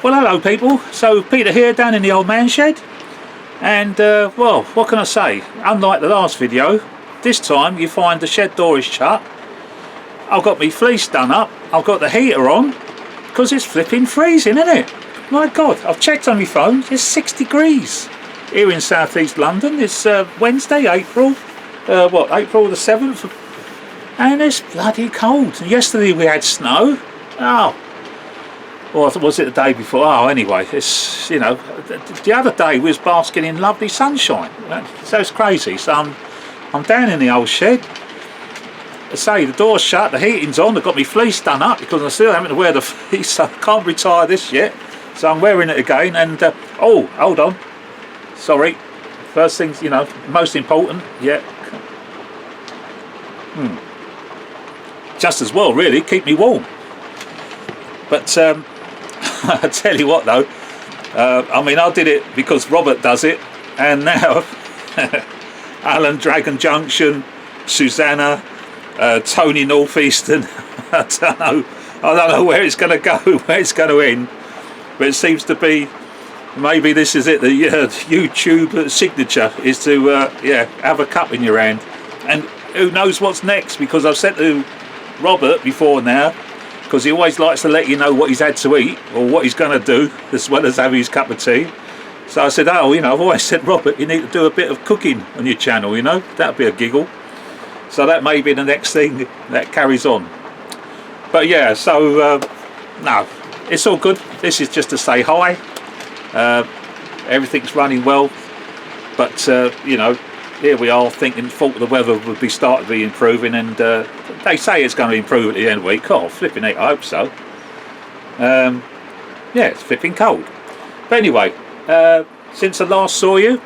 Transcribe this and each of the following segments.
Well, hello people. So Peter here down in the old man shed, and well, what can I say? Unlike the last video, this time you find the shed door is shut. I've got my fleece done up, I've got the heater on because it's flipping freezing, isn't it? My God, I've checked on my phone, it's 6 degrees here in southeast London. It's Wednesday, April April the 7th, and it's bloody cold. Yesterday we had snow. Oh, or was it the day before? Oh, anyway, it's, you know, the other day we was basking in lovely sunshine. So it's crazy. So I'm down in the old shed. I say the door's shut, the heating's on. I've got my fleece done up because I still haven't to wear the fleece, so I can't retire this yet. So I'm wearing it again. And oh, hold on. Sorry. First things, you know, most important. Yeah. Just as well, really. Keep me warm. But I tell you what though, I mean, I did it because Robert does it, and now Alan Dragon Junction, Susanna, Tony Northeastern, I don't know where it's going to go, where it's going to end, but it seems to be, maybe this is it, the YouTube signature is to have a cup in your hand, and who knows what's next, because I've said to Robert before now, because he always likes to let you know what he's had to eat or what he's going to do, as well as having his cup of tea. So I said, oh, you know, I've always said, Robert, you need to do a bit of cooking on your channel, you know, that'd be a giggle. So that may be the next thing that carries on. But yeah, so no, it's all good. This is just to say hi. Everything's running well, but you know, here we are thought the weather would be starting to be improving, and they say it's going to improve at the end of the week. Oh, flipping it, I hope so. Yeah, it's flipping cold. But anyway, since I last saw you,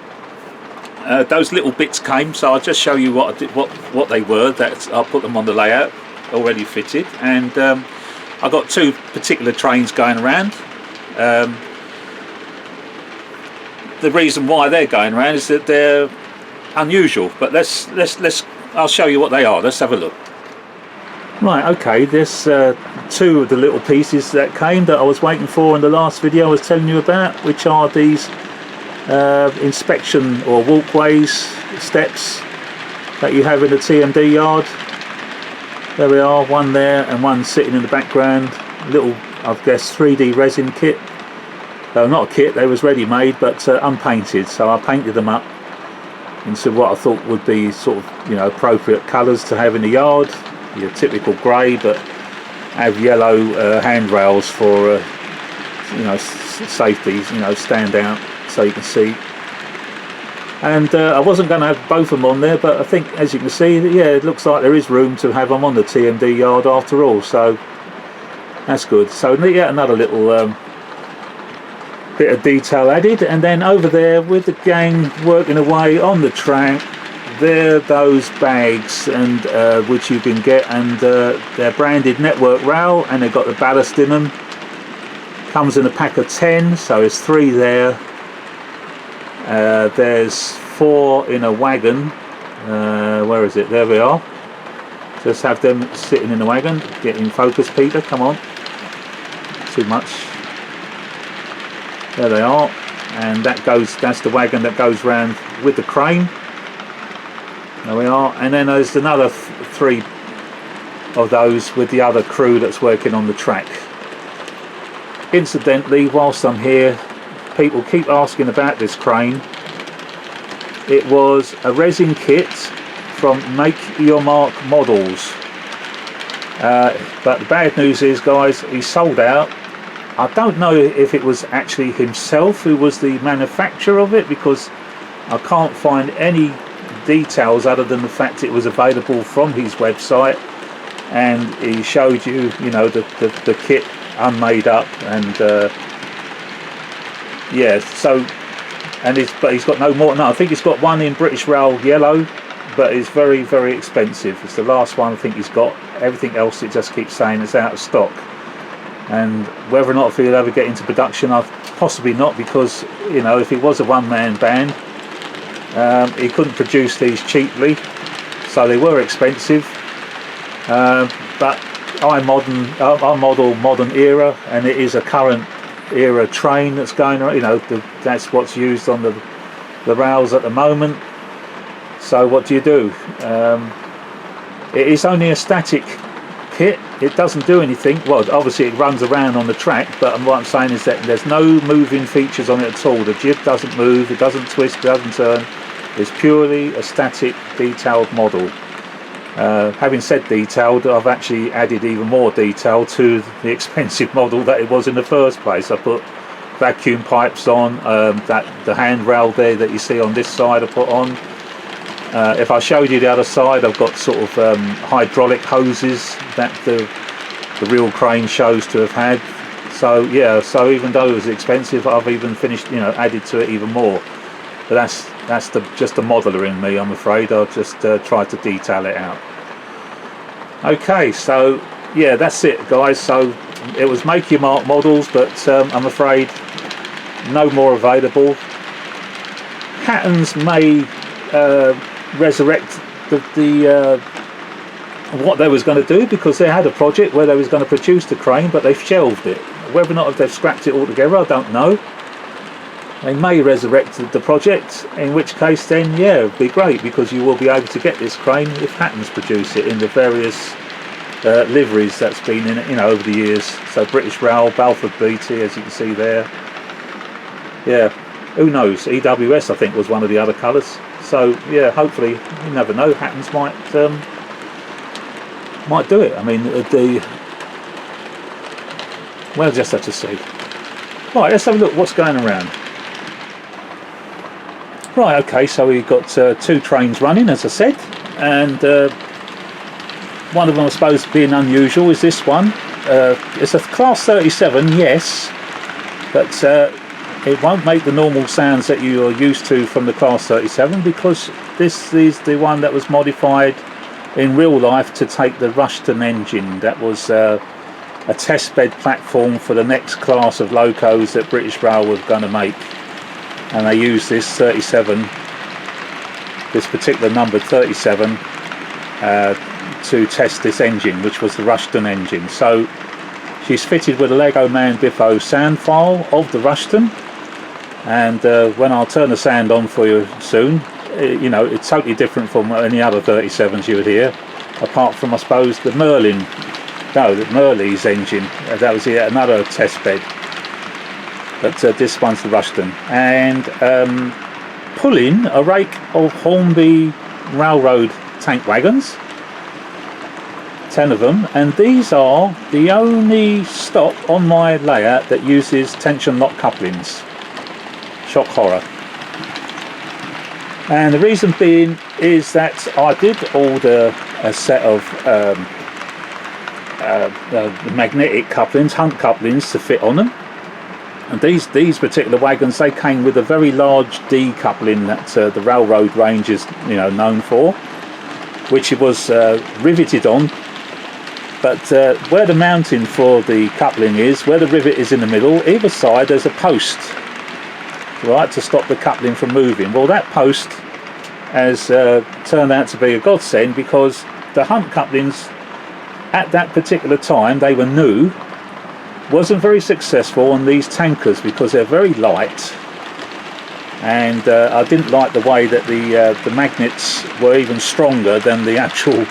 those little bits came, so I'll just show you what I did, what they were. I'll put them on the layout, already fitted, and I've got two particular trains going around. The reason why they're going around is that they're unusual, but let's I'll show you what they are. Let's have a look. Right, okay, there's two of the little pieces that came that I was waiting for in the last video I was telling you about, which are these inspection or walkways, steps that you have in the TMD yard. There we are, one there and one sitting in the background. Little, I guess, 3D resin kit. No, not a kit, they was ready made, but unpainted, so I painted them up into what I thought would be sort of, you know, appropriate colours to have in the yard. Your typical grey, but have yellow handrails for you know, safety, you know, stand out so you can see. And I wasn't going to have both of them on there, but I think, as you can see, yeah, it looks like there is room to have them on the TMD yard after all, so that's good. So yeah, another little bit of detail added. And then over there with the gang working away on the track, there those bags, and which you can get, and they're branded Network Rail, and they've got the ballast in them. Comes in a pack of 10, so there's 3 there. There's 4 in a wagon. Where is it? There we are. Just have them sitting in the wagon. Get in focus, Peter, come on. Too much. There they are, and that's the wagon that goes round with the crane. There we are, and then there's another 3 of those with the other crew that's working on the track. Incidentally, whilst I'm here, people keep asking about this crane. It was a resin kit from Make Your Mark Models, but the bad news is, guys, he's sold out. I don't know if it was actually himself who was the manufacturer of it, because I can't find any details other than the fact it was available from his website, and he showed you, you know, the kit unmade up, and yeah, so, and but he's got no more. No, I think he's got one in British Rail yellow, but it's very, very expensive. It's the last one I think he's got. Everything else, it just keeps saying it's out of stock. And whether or not he'll ever get into production, possibly not, because, you know, if it was a one-man band, he couldn't produce these cheaply, so they were expensive. But I model modern era, and it is a current era train that's going around. You know, that's what's used on the rails at the moment. So what do? It is only a static kit. It doesn't do anything. Well, obviously it runs around on the track, but what I'm saying is that there's no moving features on it at all. The jib doesn't move, it doesn't twist, it doesn't turn. It's purely a static detailed model. Having said detailed, I've actually added even more detail to the expensive model that it was in the first place. I put vacuum pipes on, the handrail there that you see on this side I put on. If I showed you the other side, I've got sort of hydraulic hoses that the real crane shows to have had. So yeah, so even though it was expensive, I've even finished, added to it even more. But that's just the modeler in me, I'm afraid. I'll just try to detail it out. Okay, so yeah, that's it, guys. So it was Make Your Mark models, but I'm afraid no more available. Hattons may resurrect what they was going to do, because they had a project where they was going to produce the crane, but they've shelved it. Whether or not they've scrapped it altogether, I don't know. They may resurrect the project, in which case then yeah, it'd be great, because you will be able to get this crane if Hattons produce it in the various liveries that's been in it, over the years. So British Rail, Balfour Beatty, as you can see there. Yeah, who knows? EWS I think was one of the other colours. So yeah, hopefully, you never know, Hattons might do it. I mean, we'll just have to see. Right, let's have a look what's going around. Right, okay, so we've got 2 trains running, as I said, and one of them I suppose being unusual is this one. It's a Class 37, yes, but it won't make the normal sounds that you're used to from the Class 37, because this is the one that was modified in real life to take the Rushton engine. That was a test bed platform for the next class of locos that British Rail was going to make, and they used this 37, this particular number 37, to test this engine, which was the Rushton engine. So she's fitted with a Lego Man Biffo sound file of the Rushton, and when I'll turn the sound on for you soon, it's totally different from any other 37s you would hear, apart from I suppose the Merley's engine. That was another test bed, but this one's the Rushton, and pulling a rake of Hornby Railroad tank wagons, 10 of them, and these are the only stock on my layout that uses tension lock couplings. Shock horror. And the reason being is that I did order a set of magnetic couplings, Hunt couplings, to fit on them. And these particular wagons, they came with a very large D coupling that the railroad range is known for, which it was riveted on. But where the mounting for the coupling is, where the rivet is in the middle, either side there's a post, right, to stop the coupling from moving. Well, that post has turned out to be a godsend, because the Hunt couplings at that particular time, they were new, wasn't very successful on these tankers because they're very light, and I didn't like the way that the magnets were even stronger than the actual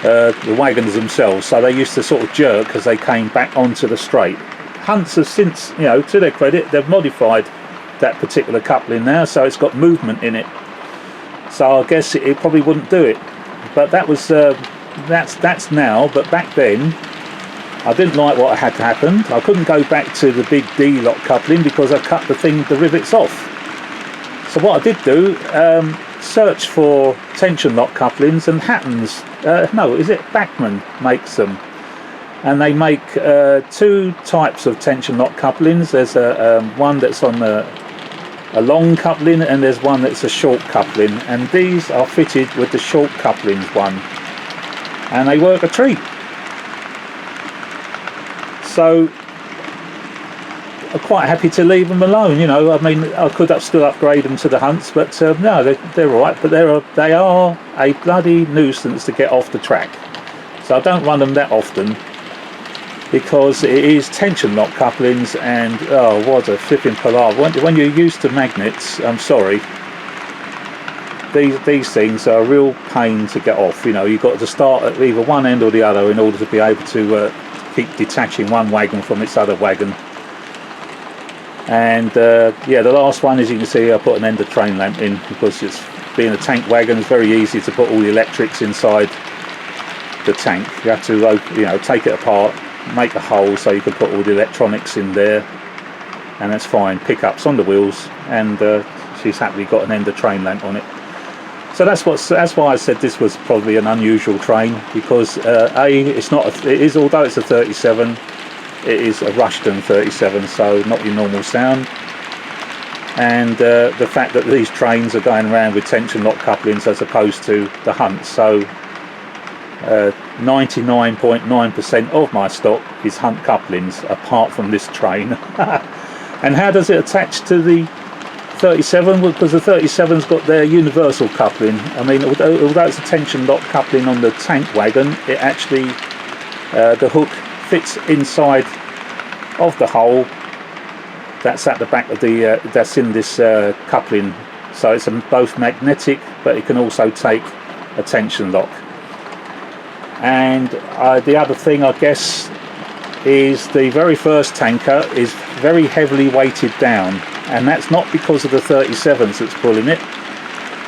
the wagons themselves, so they used to sort of jerk as they came back onto the straight. Hunts have since, to their credit, they've modified that particular coupling now, so it's got movement in it, so I guess it probably wouldn't do it. But that was that's now, but back then I didn't like what had happened. I couldn't go back to the big D lock coupling because I cut the rivets off. So what I did do, search for tension lock couplings, and Hattons, Bachmann makes them, and they make 2 types of tension lock couplings. There's one that's on a long coupling, and there's one that's a short coupling, and these are fitted with the short couplings one, and they work a treat. So I'm quite happy to leave them alone. I mean, I could still upgrade them to the Hunts, but no, they're all right. But they are a bloody nuisance to get off the track. So I don't run them that often. because it is tension lock couplings, and oh, what a flipping palaver. When you're used to magnets, I'm sorry, these things are a real pain to get off. You know, you've got to start at either one end or the other in order to be able to keep detaching one wagon from its other wagon. And yeah, the last one, as you can see, I put an end of train lamp in, because it's being a tank wagon, it's very easy to put all the electrics inside the tank. You have to, you know, take it apart, make a hole so you can put all the electronics in there, and that's fine. Pickups on the wheels, and she's happily got an end of train lamp on it. So that's why I said this was probably an unusual train, because it's not it is, although it's a 37, it is a Rushton 37, so not your normal sound. And the fact that these trains are going around with tension lock couplings as opposed to the Hunt, so 99.9% of my stock is Hunt couplings, apart from this train. And how does it attach to the 37? Well, because the 37's got their universal coupling. I mean, although it's a tension lock coupling on the tank wagon, it actually, the hook fits inside of the hole that's at the back of the that's in this coupling, so it's both magnetic, but it can also take a tension lock. And the other thing, I guess, is the very first tanker is very heavily weighted down, and that's not because of the 37s that's pulling it,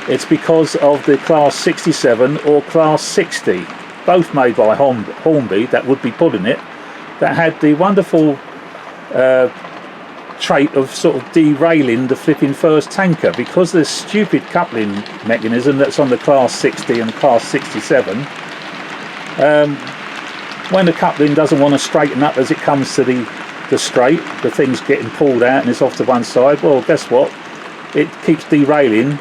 it's because of the Class 67 or Class 60, both made by Hornby, that would be pulling it, that had the wonderful trait of sort of derailing the flipping first tanker, because the stupid coupling mechanism that's on the Class 60 and Class 67, when the coupling doesn't want to straighten up as it comes to the straight, the thing's getting pulled out and it's off to one side, well, guess what, it keeps derailing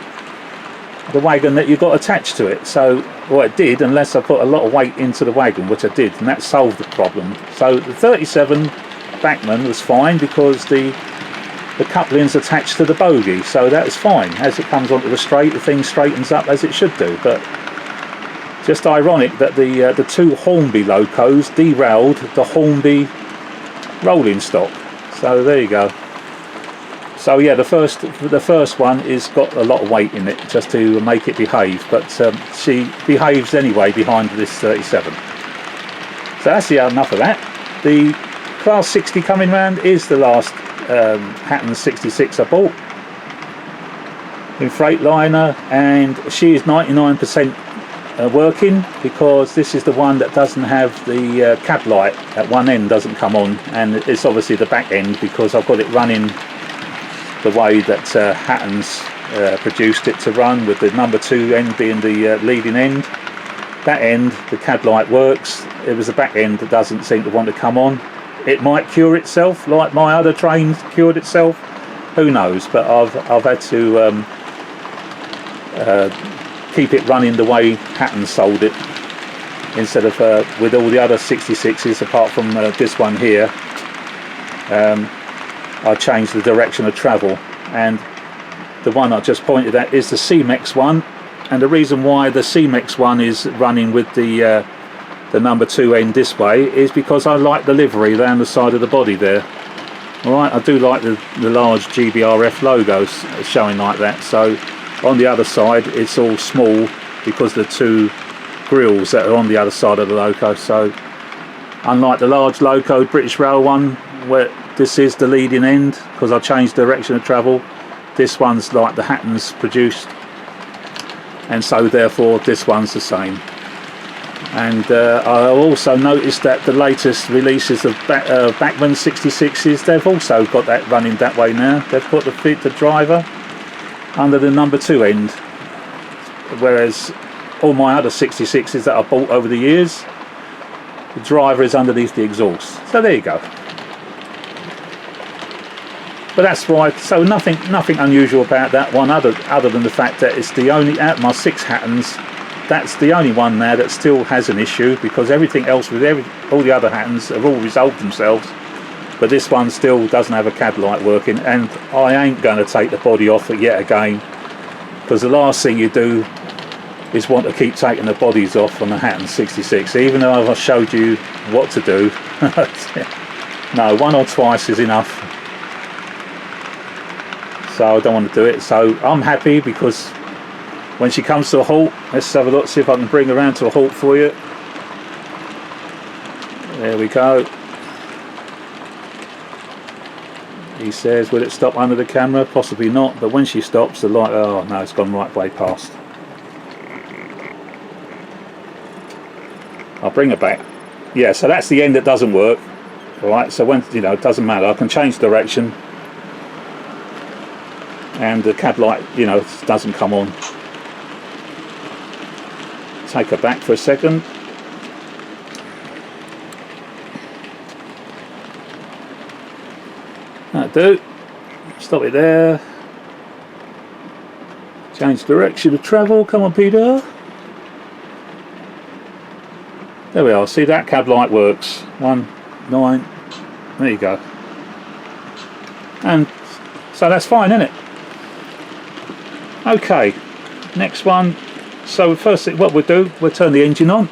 the wagon that you got attached to it. So, well, it did, unless I put a lot of weight into the wagon, which I did, and that solved the problem. So the 37 Bachmann was fine because the coupling's attached to the bogie, so that was fine. As it comes onto the straight, the thing straightens up as it should do. But just ironic that the two Hornby locos derailed the Hornby rolling stock. So there you go. So yeah, the first one is got a lot of weight in it just to make it behave, but she behaves anyway behind this 37. So that's enough of that. The Class 60 coming round is the last Hatton 66 I bought in Freightliner, and she is 99% working, because this is the one that doesn't have the cab light at one end, doesn't come on, and it's obviously the back end, because I've got it running the way that Hatton's produced it to run, with the number 2 end being the leading end. That end, the cab light works. It was the back end that doesn't seem to want to come on. It might cure itself like my other trains cured itself, who knows, but I've had to keep it running the way Hatton sold it, instead of with all the other 66s apart from this one here. I changed the direction of travel, and the one I just pointed at is the C-Mex one, and the reason why the C-Mex one is running with the number 2 end this way is because I like the livery down the side of the body there. Alright, I do like the large GBRF logos showing like that. So on the other side it's all small because the two grills that are on the other side of the loco. So unlike the large loco British Rail one, where this is the leading end because I changed direction of travel, this one's like the Hatton's produced, and so therefore this one's the same. And I also noticed that the latest releases of Bachmann 66s, they've also got that running that way now. They've put the driver under the number 2 end, whereas all my other 66s that I bought over the years, the driver is underneath the exhaust. So there you go. But that's why, so nothing unusual about that one, other than the fact that it's the only, out of my 6 Hattons, that's the only one now that still has an issue, because everything else with all the other Hattons have all resolved themselves, but this one still doesn't have a cab light working. And I ain't going to take the body off it yet again, because the last thing you do is want to keep taking the bodies off on the Hatton 66. Even though I've showed you what to do, No, one or twice is enough. So I don't want to do it. So I'm happy because when she comes to a halt, let's have a look, see if I can bring her around to a halt for you. There we go. He says, will it stop under the camera? Possibly not, but when she stops, the light, oh no, it's gone right way past. I'll bring her back. Yeah, so that's the end that doesn't work. Alright, so when, you know, it doesn't matter, I can change direction and the cab light, you know, doesn't come on. Take her back for a second. That'll do. Stop it there. Change direction of travel. Come on, Peter. There we are. See, that cab light works. 1, 9. There you go. And so that's fine, isn't it? Okay. Next one. So first thing, what we'll do, we'll turn the engine on.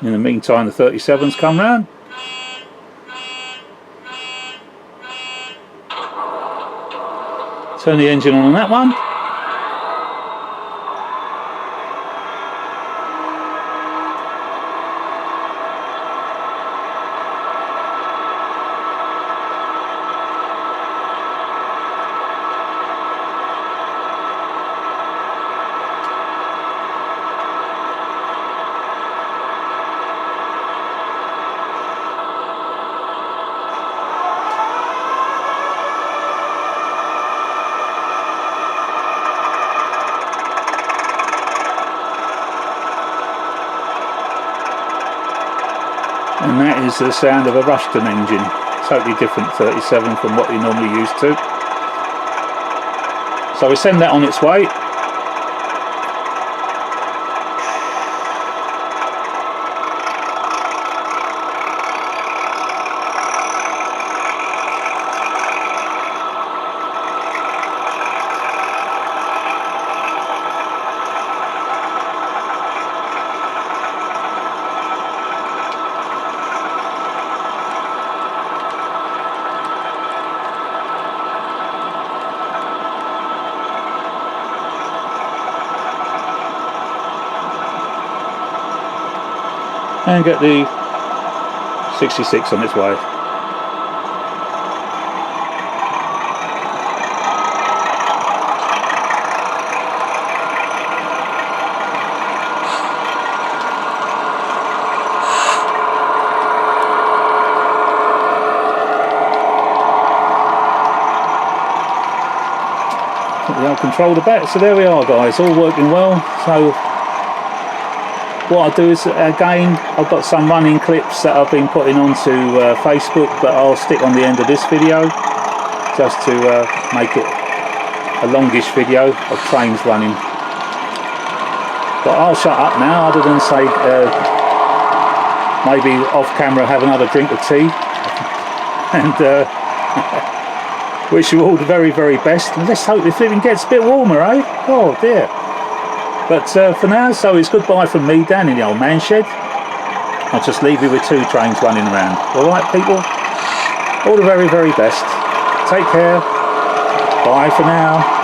In the meantime, the 37's come round. Turn the engine on that one. And that is the sound of a Rushton engine. Totally different 37 from what you're normally used to. So we send that on its way. And get the 66 on its way. I'll control the back. So there we are, guys, all working well. So what I'll do is, again, I've got some running clips that I've been putting onto Facebook, but I'll stick on the end of this video just to make it a longish video of trains running. But I'll shut up now, other than say maybe off camera have another drink of tea and wish you all the very, very best, and let's hope the flipping gets a bit warmer, eh? Oh dear. But for now, so it's goodbye from me down in the old man shed. I'll just leave you with 2 trains running around. Alright people, all the very, very best. Take care. Bye for now.